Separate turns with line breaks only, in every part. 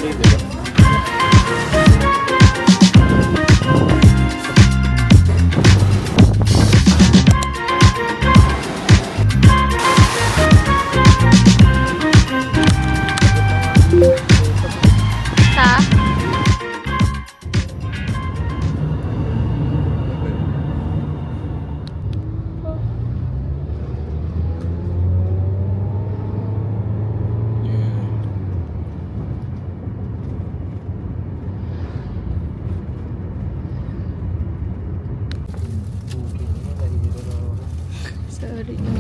Sunday, di ba?
Ha? Sorry na.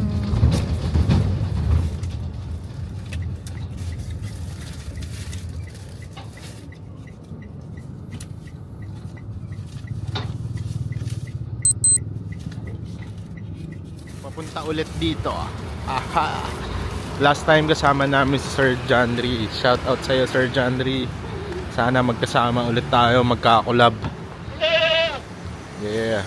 Papunta ulit dito. Aha. Last time kasama namin si Sir Jandri. Shout out sa'yo, Sir Jandri. Sana magkasama ulit tayo, magkakulab. Yeah.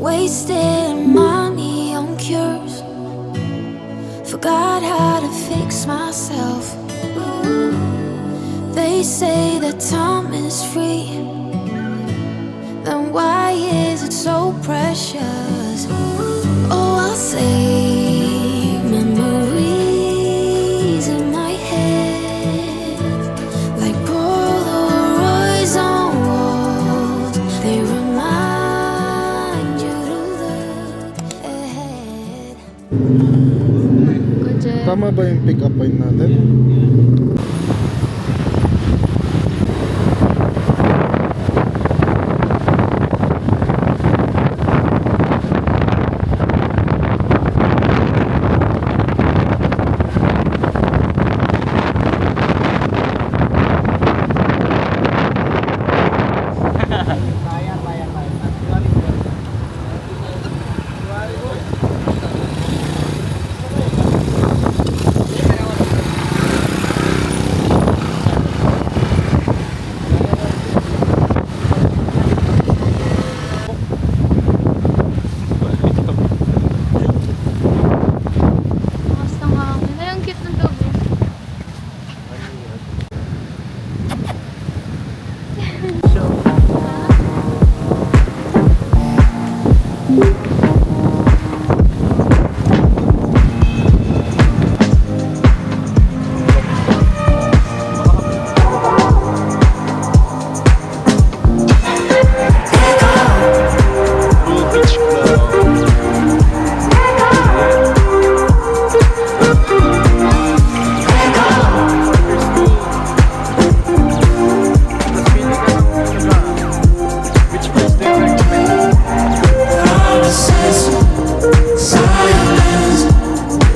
Wasting money on cures. Forgot how to fix myself. They say that time is free. Then why is it so precious? Oh, I'll save memories in my head, like Polaroids on walls. They remind you to look ahead.
Good job.
Tama ba yung pick up point natin?
Lakas ng hangin. Ay, ang cute ng dog.
Blue Beach Club. Which place do you recommend? Walang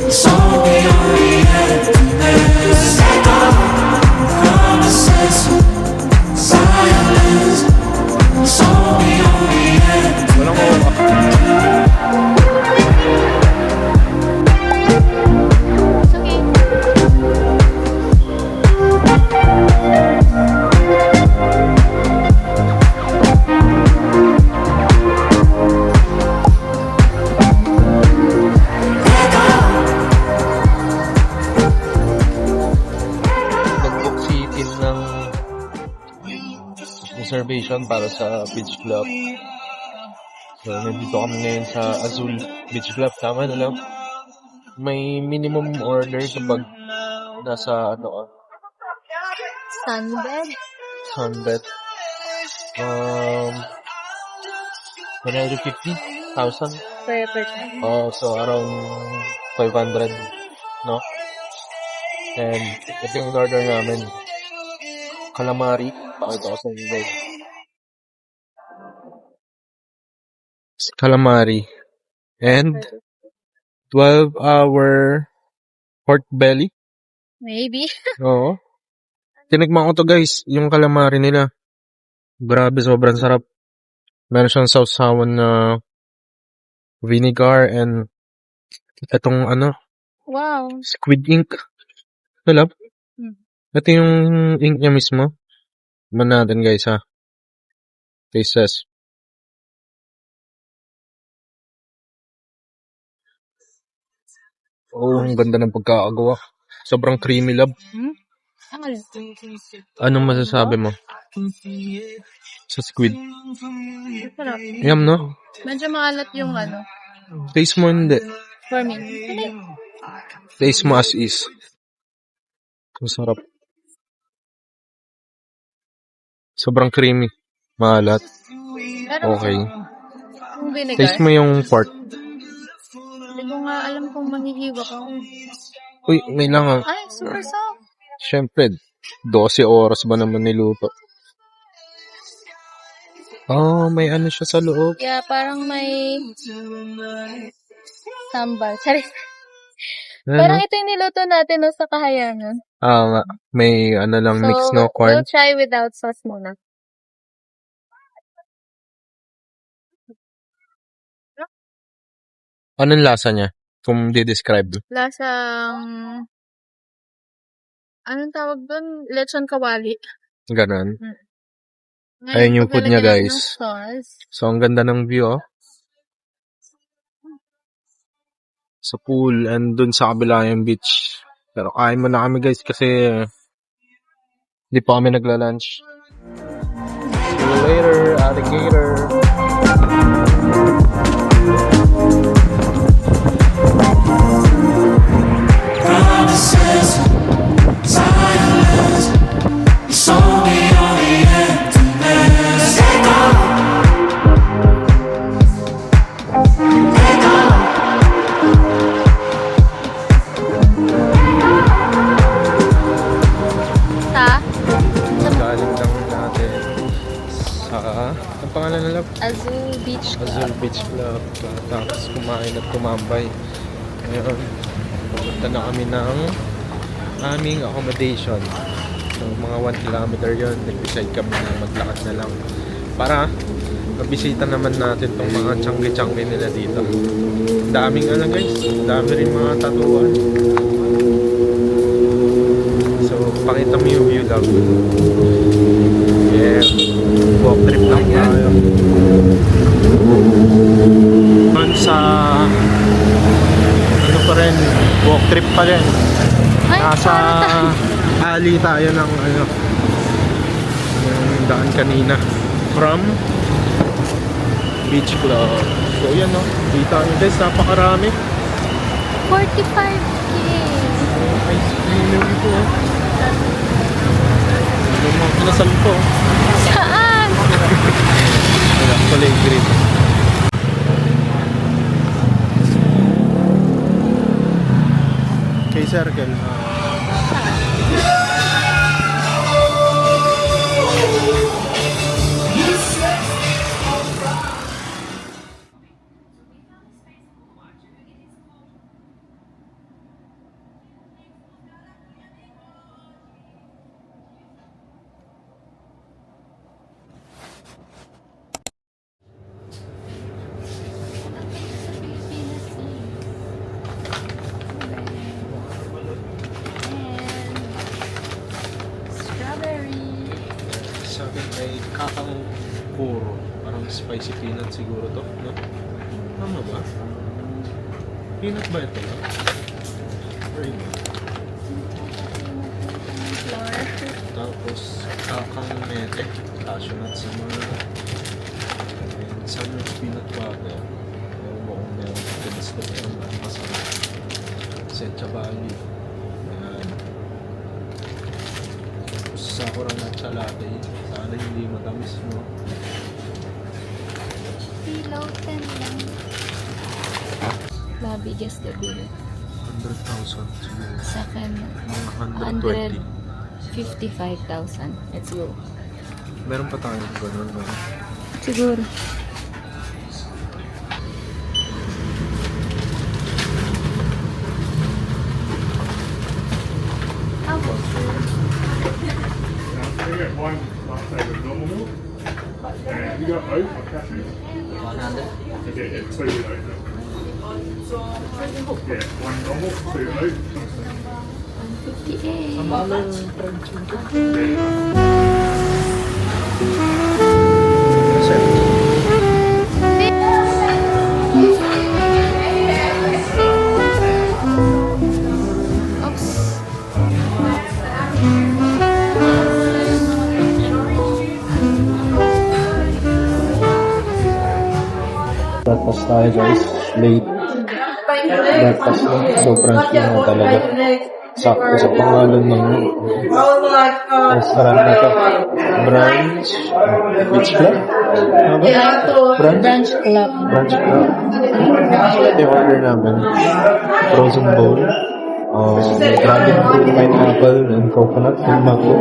It's okay.
nag-book si Tin ng reservation para sa beach club. So, nandito kami ngayon sa Azul Beach Club. Tama na lang. May minimum order kapag nasa
Sunbed.
sunbed. 150,000.
Per person.
Oh, so around 500, no? And ito yung order namin. Calamari. Pakita ko sa inyo guys. Calamari. And 12-hour pork belly.
Maybe.
Oo. Tinigman ko to guys, yung calamari nila. Grabe, sobrang sarap. Meron siyang sausawan na vinegar and itong
Wow.
squid ink. Alam? Ito yung ink niya mismo. Man natin guys ha. Taste test. Oh, ang ganda ng pagkakagawa. Sobrang creamy love.
Ang alin?
Anong masasabi mo sa squid?
Sarap.
Yum, no?
Medyo maalat yung
Taste mo hindi.
for me. Hindi.
Taste mo as is. Ang sarap. Sobrang creamy. Maalat.
Pero
Okay.
yung vinegar,
Taste mo yung pork.
hindi ko nga alam kung mahihiwa ko.
Uy, may lang
Ay, super soft.
Siyempre, 12 oras ba naman niluto? Oh, may ano siya sa loob.
Yeah, parang may sambal. Sorry. Parang
Ano?
ito yung niluto natin no, sa kahayangan.
Nga. May lang
So,
mix no corn.
we'll try without sauce muna.
Anong lasa niya? Kung di-describe.
Lasang, anong tawag doon? Lechon kawali.
Ganon.
Ngayon,
Ayun yung
pag
food niya,
nalagyan natin
guys.
ng sauce,
So, ang ganda ng view, oh. Sa pool and dun sa kabila yung beach. Pero kain muna kami, guys, kasi hindi pa kami nagla-lunch. See you later, alligator.
Promises, silence, it's only on the emptiness. Take off. Take off.
Galing lang natin sa... Ang pangalan na lab?
Azul Beach Club.
Azul Beach Club. Tapos kumain at tumambay. Ngayon, pupunta na kami ng aming accommodation. So, mga 1 kilometer yun. Nag-decide kami na maglakad na lang. Para mabisita naman natin tong mga tiyangge-tiyangge nila dito. Ang daming guys. Ang dami rin mga tatuan. So, pakita mo yung view lang. Yeah. Walk trip lang tayo. Sa pa rin, walk trip pa rin.
Ay,
Nasa
parang
alley tayo ng yung daan kanina from Beach Club. So yan no, dito nyo guys, napakarami.
45K.
Ice cream yung ito oh. Yung mga kinasal ko.
Saan?
Wala, kulay green. K-Circle.
Strawberry.
Sa akin ay kakang puro. Parang spicy peanut siguro to, no? Tama ba? Peanut ba ito? Or iba?
Flour.
Tapos kakang mete. Cashew nuts naman. And sandwich peanut butter. Ewan mo kung meron tinis na meron ang masarap. Sencha Bali. Ayan. Tapos sakura matcha latte. Sana hindi matamis, no?
Below 10 lang. Labi, guess the bill.
100,000 siguro.
Sa akin,
Mga 120.
155,000. Let's go.
Meron pa tayo ganun, no?
Siguro.
You get one latte with normal milk. And you got oat or cashew?
100.
Yeah, 2 with oat milk. Yeah, one normal, 2 oat.
158.
Breakfast tayo guys. Late. Breakfast na. Sobrang na talaga. Sakto sa pangalan ng restaurant na to. Brunch. Beach Club? Ano ba? Brunch?
Club.
Brunch Club. Ito yung order namin. Frozen bowl. Dragon fruit, pineapple, and coconut, and mango.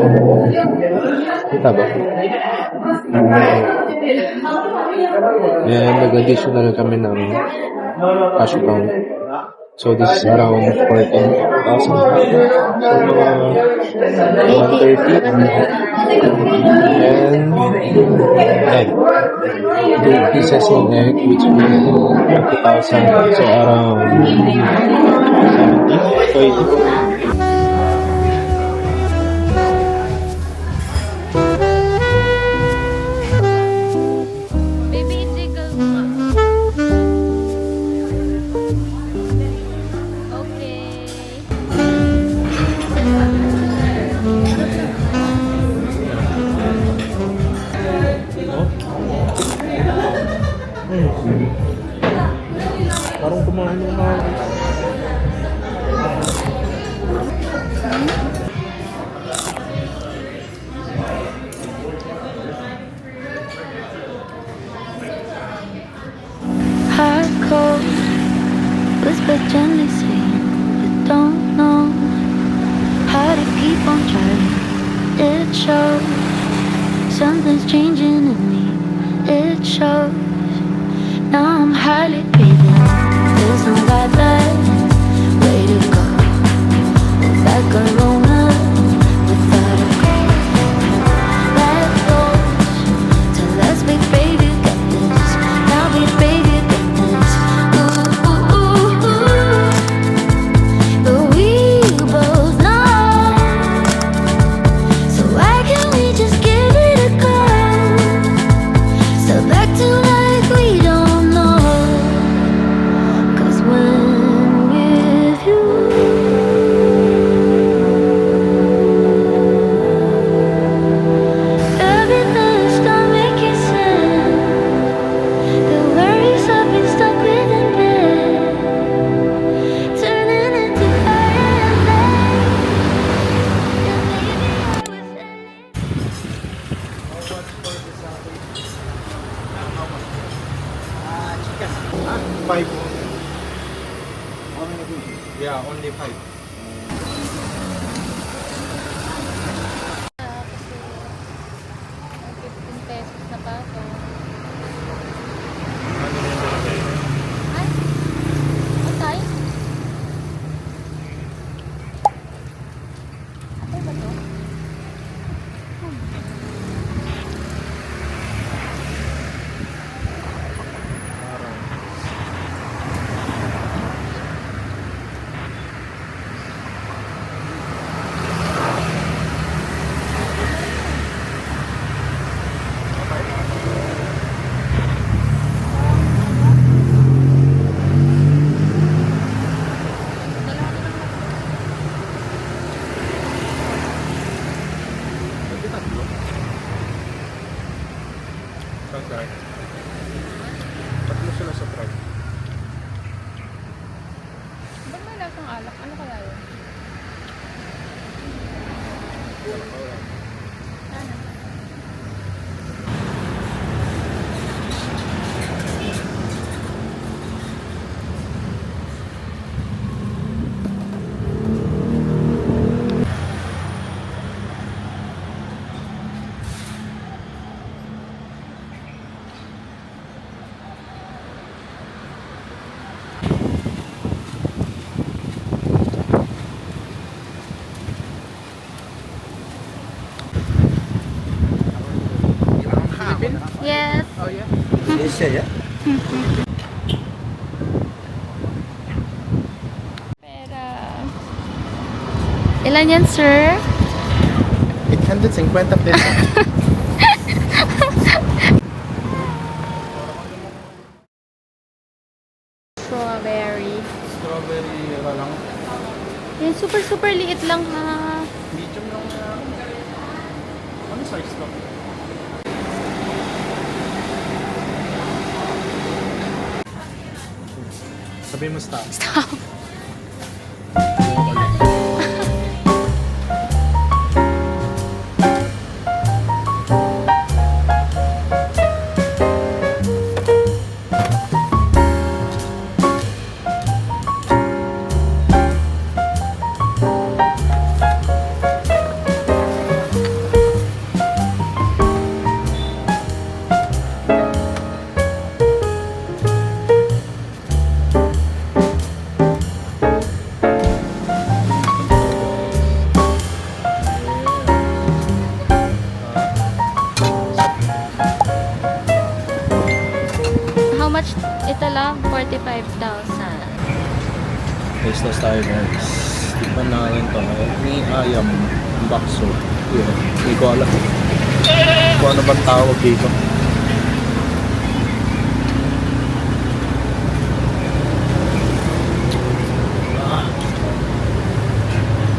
Kita ba? And nag-additional kami ng cash account. So this is around 14,000. So mga 130. And egg. 2 pieces of egg, which means 20,000. So around 70 to 80.
Baby, jiggle mo. Okay.
Parang kumain ng mga...
Hot cold, whisper gently saying you don't know how to keep on trying. It shows something's changing in me. It shows now I'm hardly breathing. There's no right there, way to go. That corona without a cause. That goes to let's be baby got this. Now be baby got this. Ooh, ooh, ooh, ooh. But we both know. So why can't we just give it a go? So back to like we don't know. 'Cause when
Malaysia, ya?
Pera. Ilan yan, sir?
850 pesos.
Strawberry.
Strawberry, lang.
Yan, super liit lang ha.
Medium lang na. Ano size to? Sabihin mo stop.
Stop. How much ito lang? 45,000.
Tasteless tayo guys. Tikman natin to. May ayam. Bakso. Yun. Hindi ko alam. Kung ano bang tawag dito.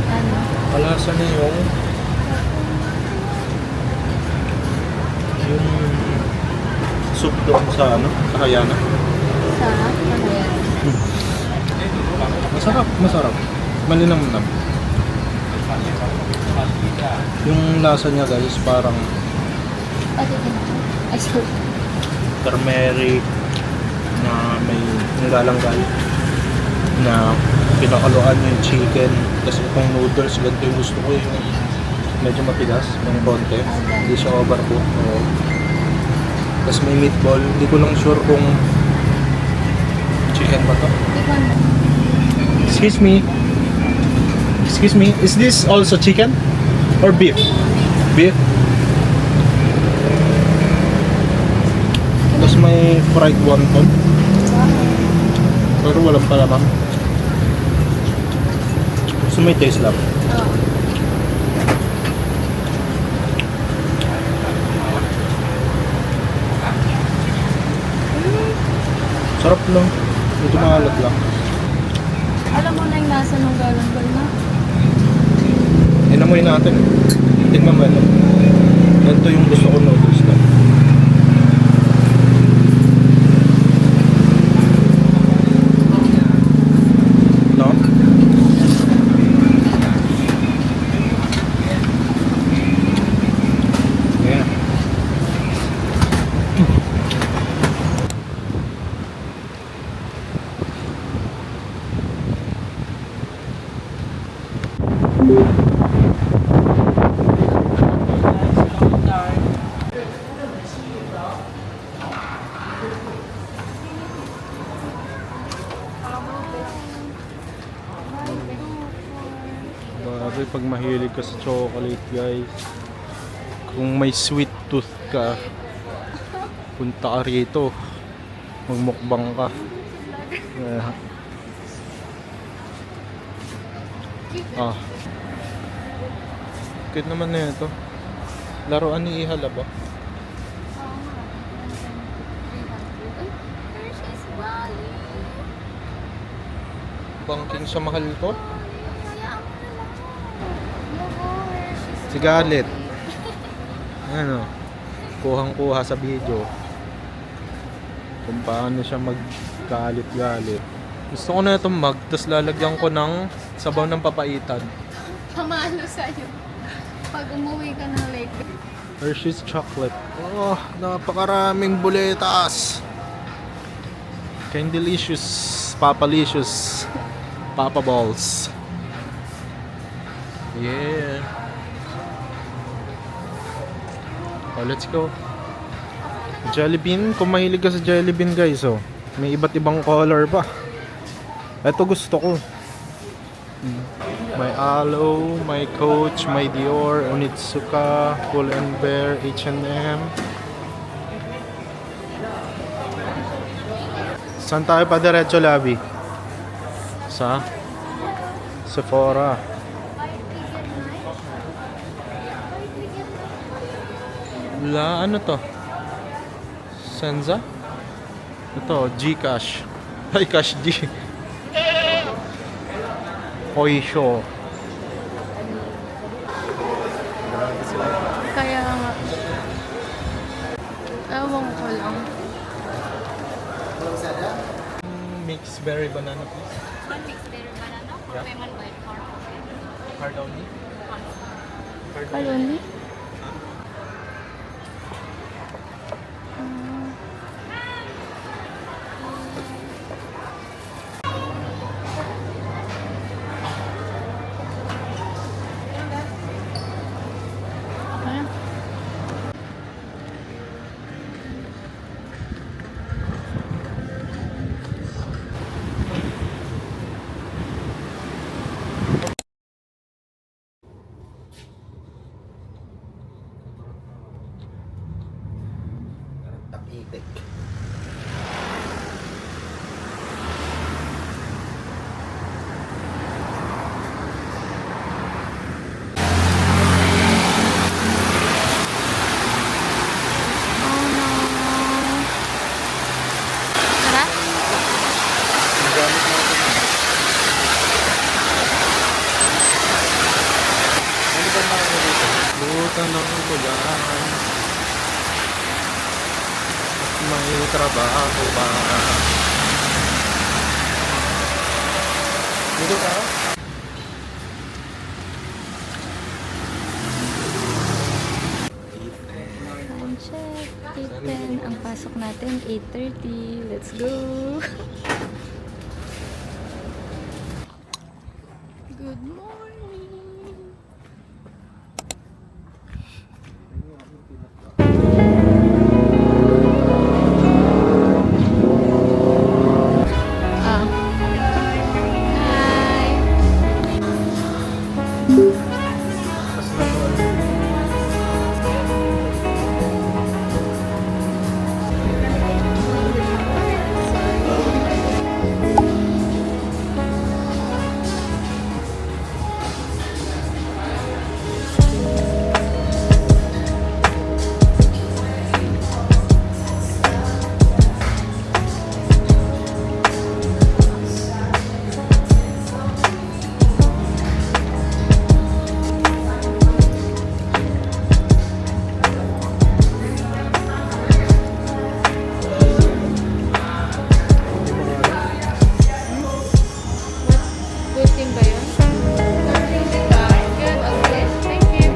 Ano?
Kalasa niya yung soup doon sa ano, sa Hayana.
Sa ano yan?
Masarap, masarap. Malinamnam. Yung lasa niya guys, parang
Pati din. Ay, sorry.
turmeric na may nilalanggal na pinakaluan yung chicken. Tapos itong noodles, ganito yung gusto ko yung medyo matigas, ng konti. Hindi siya overcook. Oo. Tapos may meatball. Hindi ko lang sure kung chicken ba to.
Ikaw na.
Excuse me. Excuse me. Is this also chicken? Or beef? Beef? Tapos may fried wonton. Pero walang palamang. So may taste lang.
Oo.
Sarap lang. Medyo maalat lang.
Alam mo na yung lasa ng galanggal na?
Inamoy natin. Tingnan mo ito. Ganito yung gusto ko noodles na. No? Yeah. Grabe pag mahilig ka sa chocolate guys. Kung may sweet tooth ka, punta ka rito. Magmukbang ka. Ah. Cute naman na ito. Laruan ni Ihala ba?
Hershey's Valley.
Bangking sa mahal ko?
Hayaan mo na lang. Logo, Hershey's
Si Galit. Ano? Kuhang-kuha sa video. Kung paano siya maggalit-galit. Gusto ko na itong mug, tapos lalagyan ko ng sabaw ng papaitan.
Pamalo sa'yo. Pag umuwi ka ng late.
Hershey's chocolate. Oh, napakaraming buletas. Candelicious, Papalicious, Papa Balls. Yeah. Oh, let's go. Jelly bean, kung mahilig ka sa jelly bean guys, oh. May iba't ibang color pa. Ito gusto ko. May Aloe, may Coach, may Dior, Onitsuka, Pull and Bear, H&M. Saan tayo pa diretso, Labi? Sa Sephora. Wala, ano to? Senza? Ito, Gcash. Ay, Cash G. Oisho.
Kaya nga. Ewan ko lang.
Mixed berry banana, please.
One mixed berry banana for
Yeah.
payment by card.
Card only?
Card only? Ayan.
Takitik.
Tara.
Buta ng ulan. May trabaho ba? Dito ka?
Time check. 8:10. Ang pasok natin, 8:30. Let's go. Good morning. Ah. Hi. Good team ba yun? Good, okay. Thank you.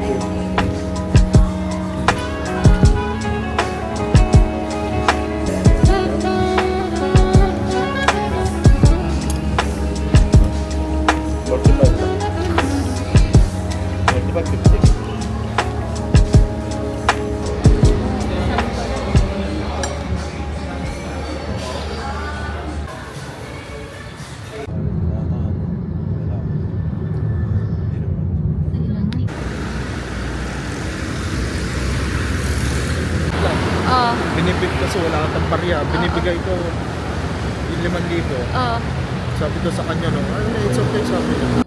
Oh,
Binibig kasi wala kang barya. Binibigay ko yung 5,000.
oh.
Sabi ko sa kanya no, it's okay, sabi niya.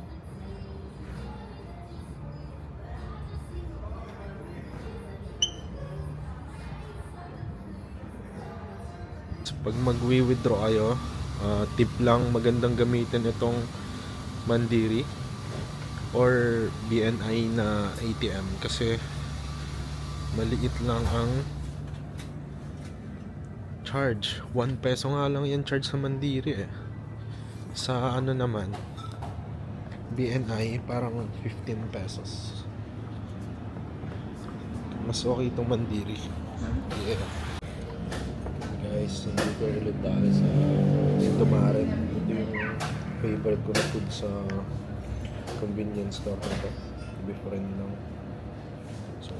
So, pag mag-withdraw kayo, tip lang, magandang gamitin itong Mandiri or BNI na ATM kasi maliit lang ang charge. 1 peso nga lang yung charge sa Mandiri eh. Sa ano naman, BNI parang 15 pesos. Mas okay itong Mandiri. Yeah. Guys, nandito ulit tayo sa Indomaret. Ito yung favorite ko na food sa convenience store na to. Different lang. So,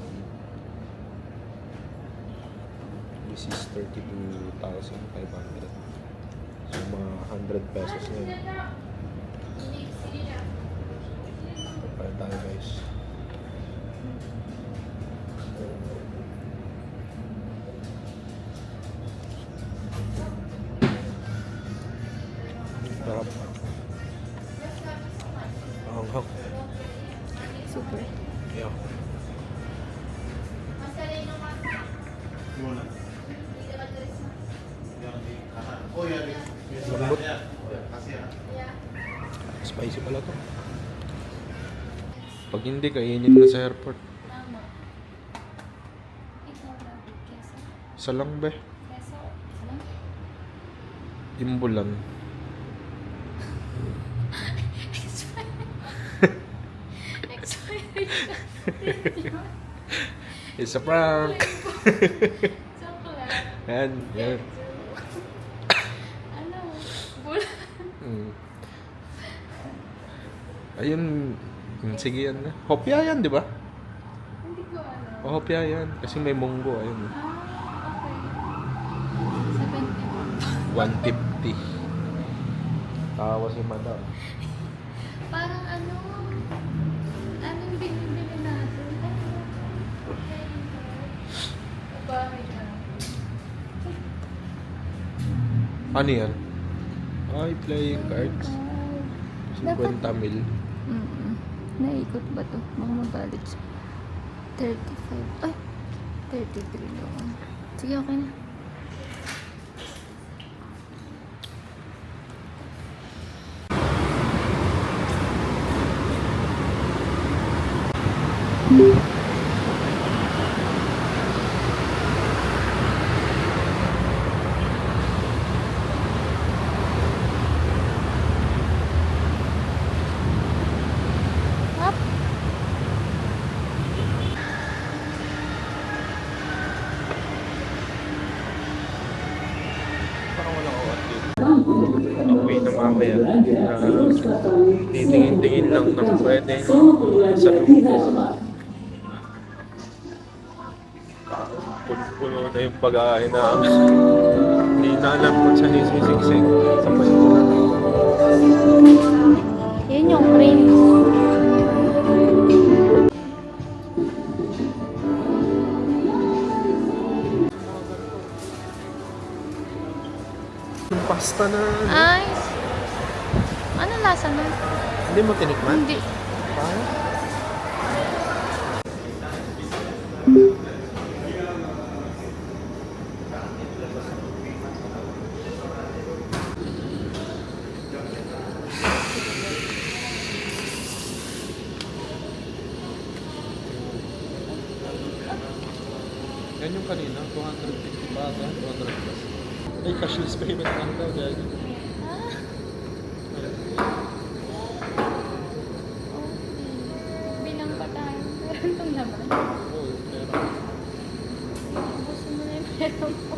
this is 32,500. So, mga 100 pesos na yun. Pagpala tayo guys. Mahanghang.
Super.
Yeah. Lambot. Spicy pala to.
Pag hindi, kainin na sa airport.
Tama. Ikaw lang. Keso.
Isa lang be.
Keso. Ano?
Imbulan.
Expired.
It's a prank.
Chocolate.
Yan, yan.
Ano? Bulan.
Mm. Ayun. Sige yan na. Hopya yan, di ba?
Hindi ko alam.
O, hopya yan. Kasi may munggo. Ayun.
Okay.
150. Tawa si madam.
Parang ano? Anong binibili natin? Bahay ka.
Ano yan? Ay, playing cards. 50 mil.
Naikot ba to? Baka magalit siya. 35. Ay! 33 lang. Sige, okay na. Up.
Parang walang awat dito. Away na mamaya. Titingin-tingin lang ng pwede sa lupo. Puno na yung pag-aahin na hindi na alam kung saan yung sisiksik. Sa
Yan yung cream.
yung pasta na
Ay! Ano lasa nun?
hindi mo tinikman?
Hindi.
Parang? Yan yung kanina, 250 ba? 200 plus. Ay, cashless payment lang daw. Dahil
Bilang pa tayo. Meron itong laman.
oo, pero
Gusto mo na yung meron mo.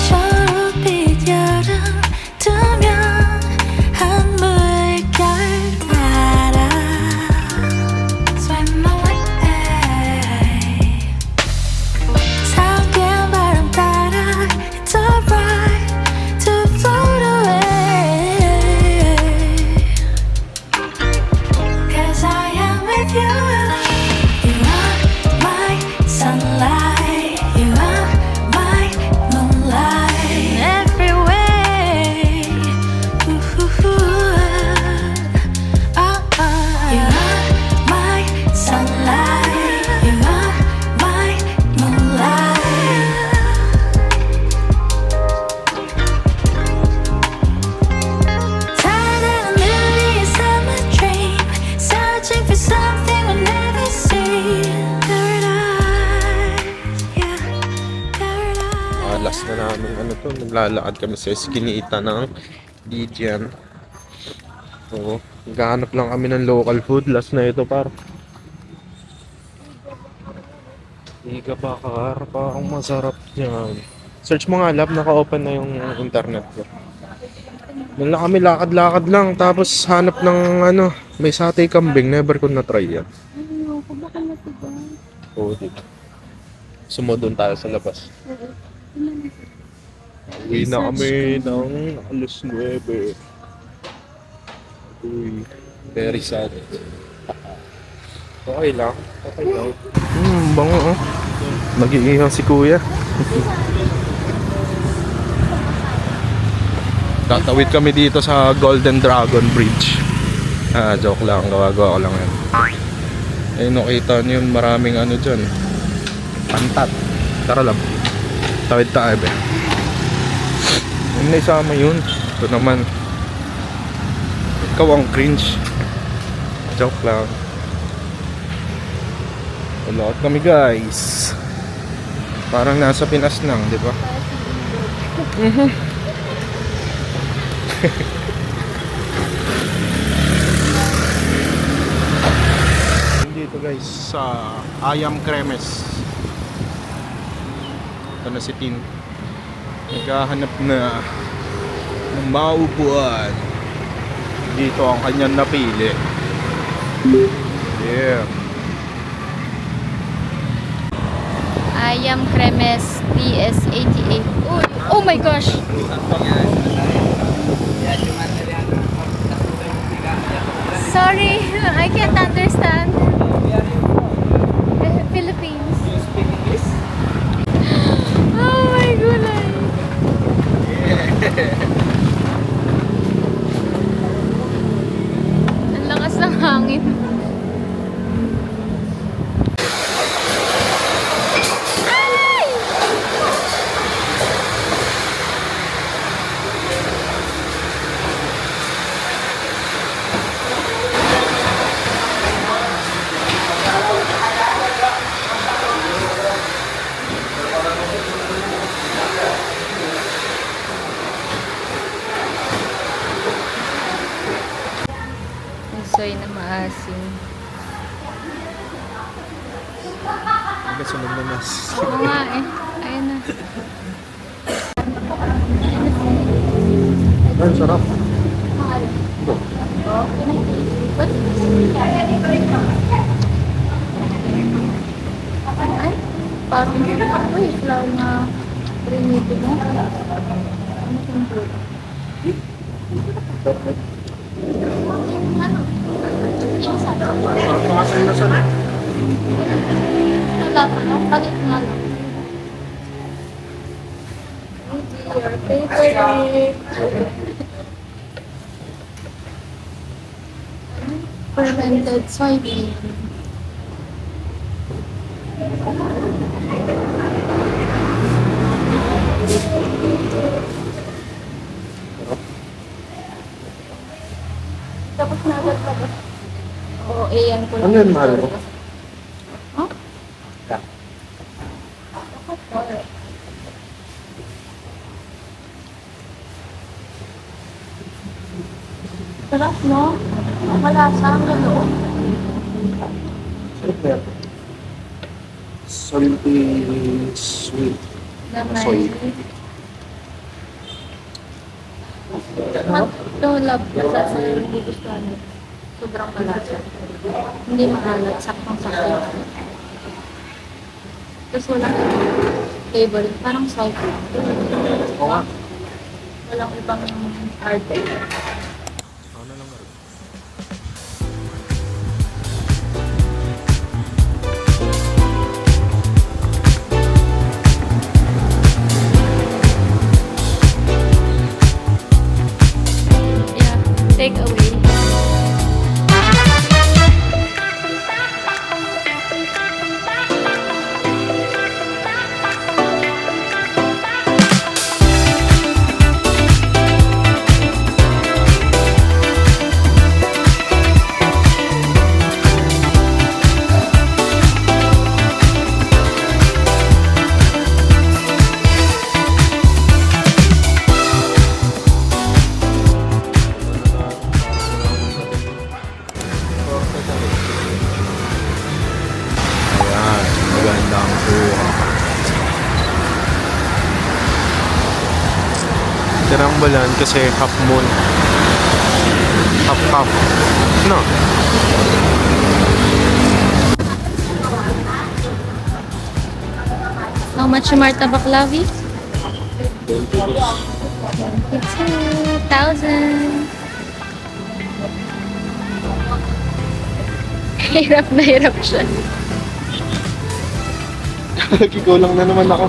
초록빛 여름 두면 한물결 따라 Swim away 상쾌한 바람 따라 It's alright to float away Cause I am with you You are my sunlight You are my moonlight every way. Ooh, ooh, ooh. Oh, oh. You are my sunlight. You are my moonlight. Tired of the summer dream, searching for something we'll never see. Paradise, yeah, paradise.
last na namin ano to, naglalakad kami sa Eskinita ng Lijian. Oo, naghahanap lang kami ng local food. Last na ito par. Iga bakar, parang masarap yan. Search mo nga lab, naka-open na yung internet ko. Doon lang kami lakad-lakad lang, tapos hanap ng ano, may satay kambing, never ko na-try yan.
Ayoko, baka matiba.
Oo, dito. Sumunod tayo sa labas. Uwi na kami ng alas 9.
Uy, very sad. Okay lang. Okay lang. Bango oh. Nag-iihaw si kuya. Tatawid kami dito sa Golden Dragon Bridge. Joke lang. Gawa-gawa ko lang yan. Eh, nakita nyo yun, maraming ano dyan. Pantat. Tara lang. Tawid tayo, be. Yung naisama yun. Ito naman. Ikaw ang cringe. Joke lang. Ulot kami, guys. Parang nasa Pinas lang, di ba? Dito guys sa Ayam Cremes. Ito na si Tin. Naghahanap na ng maupuan. Dito ang kanyang napili. Yeah.
Ayam Cremes PS88. Uy, oh my gosh! Sorry, I can't understand. Philippines. Oh my goodness. Ang lakas ng hangin. Soy na maasim.
Sunod na mas.
Oo nga eh. Ayun na.
Ay, sarap.
Ay, parang uy, flower na prinito mo. Ano yung fruit?
Pakasay na sana.
Wala pa no? Palit nga lang. Your favorite. Fermented soybean. Tapos na agad pa ba? Oo, ayan ko lang.
Ano yun, mahal mo?
Huh?
Yeah.
Sarap, no? Malasa ang loob.
Salty sweet.
Damay. Ito, love ko sa gugustuhan mo. Sobrang malasa. Hindi maalat, saktong-sakto. Tapos walang flavor, parang salt.
Oo nga.
Walang ibang arte.
Ano lang rin.
Yeah, take away.
Ayan, magandang buha. Tirang balan kasi half moon. Half. No.
How much yung Marta Baklavi? 22,000. hirap siya.
Nagkikulang na naman ako.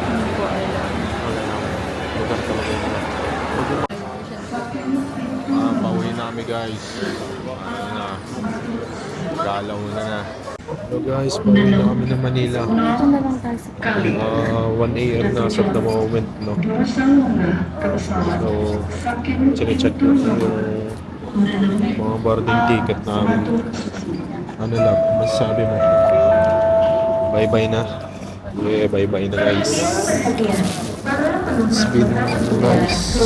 Hindi ko alam.
Lugar talaga yun. Pauwi na kami guys. Ano na. Galaw na. So guys, pauwi na kami ng Manila.
Ito na lang tayo sa
1 AM na as of the moment, no? So, chinecheck ko yung mga boarding ticket namin. Ano lang, masasabi mo? Bye-bye na. Yeah, bye-bye na guys. It's been nice.